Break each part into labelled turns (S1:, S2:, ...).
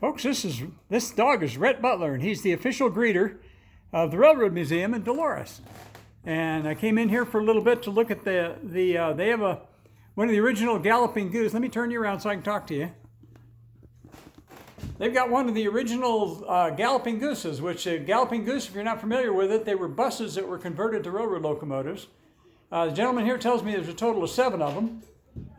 S1: Folks, this dog is Rhett Butler, and he's the official greeter of the Railroad Museum in Dolores. And I came in here for a little bit to look at they have one of the original Galloping Goose. Let me turn you around so I can talk to you. They've got one of the original Galloping Gooses, which Galloping Goose, if you're not familiar with it, they were buses that were converted to railroad locomotives. The gentleman here tells me there's a total of 7 of them,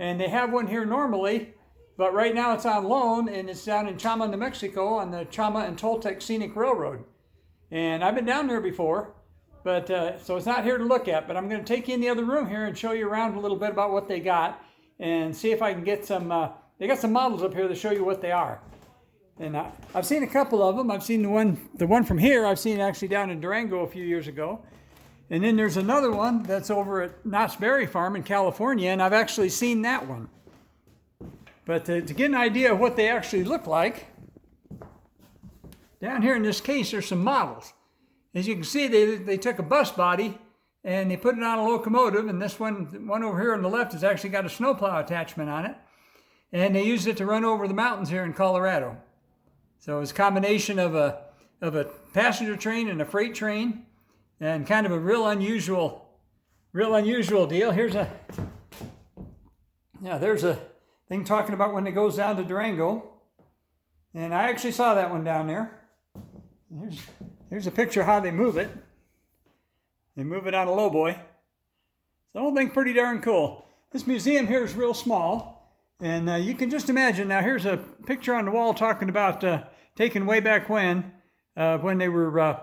S1: and they have one here normally, but right now it's on loan, and it's down in Chama, New Mexico on the Chama and Toltec Scenic Railroad. And I've been down there before, but so it's not here to look at, but I'm going to take you in the other room here and show you around a little bit about what they got and see if I can get some, they got some models up here to show you what they are. And I've seen a couple of them. I've seen the one from here, I've seen actually down in Durango a few years ago. And then there's another one that's over at Knott's Berry Farm in California, and I've actually seen that one. But to get an idea of what they actually look like, down here in this case, there's some models. As you can see, they took a bus body and they put it on a locomotive, and this one over here on the left has actually got a snowplow attachment on it. And they used it to run over the mountains here in Colorado. So it's a combination of a passenger train and a freight train, and kind of a real unusual deal. There's a thing talking about when it goes down to Durango. And I actually saw that one down there. Here's a picture of how they move it. They move it on a lowboy. The whole thing's pretty darn cool. This museum here is real small. And you can just imagine, now here's a picture on the wall talking about taken way back when they were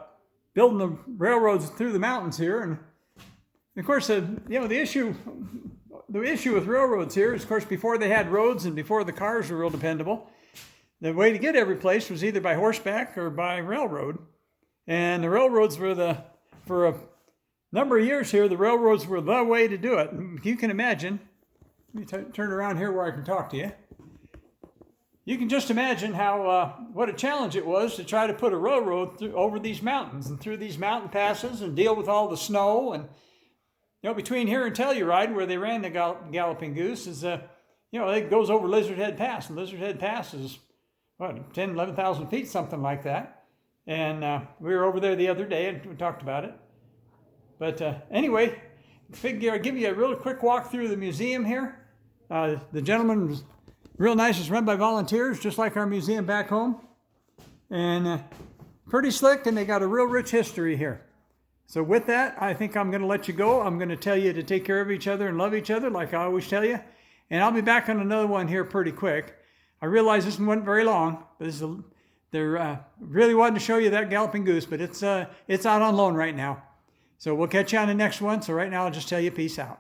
S1: building the railroads through the mountains here. And of course, the issue with railroads here is, of course, before they had roads and before the cars were real dependable, the way to get every place was either by horseback or by railroad. And the railroads were for a number of years here, the railroads were the way to do it. You can imagine, let me turn around here where I can talk to you. You can just imagine how what a challenge it was to try to put a railroad over these mountains and through these mountain passes and deal with all the snow. And between here and Telluride, where they ran the Galloping Goose, is it goes over Lizard Head Pass, and Lizard Head Pass is 11,000 feet, something like that. And we were over there the other day and we talked about it. But anyway, I'll give you a real quick walk through the museum here. The gentleman was real nice. It's run by volunteers, just like our museum back home. And pretty slick, and they got a real rich history here. So with that, I think I'm going to let you go. I'm going to tell you to take care of each other and love each other, like I always tell you. And I'll be back on another one here pretty quick. I realize this one wasn't very long, but they're really wanted to show you that Galloping Goose, but it's out on loan right now. So we'll catch you on the next one. So right now, I'll just tell you peace out.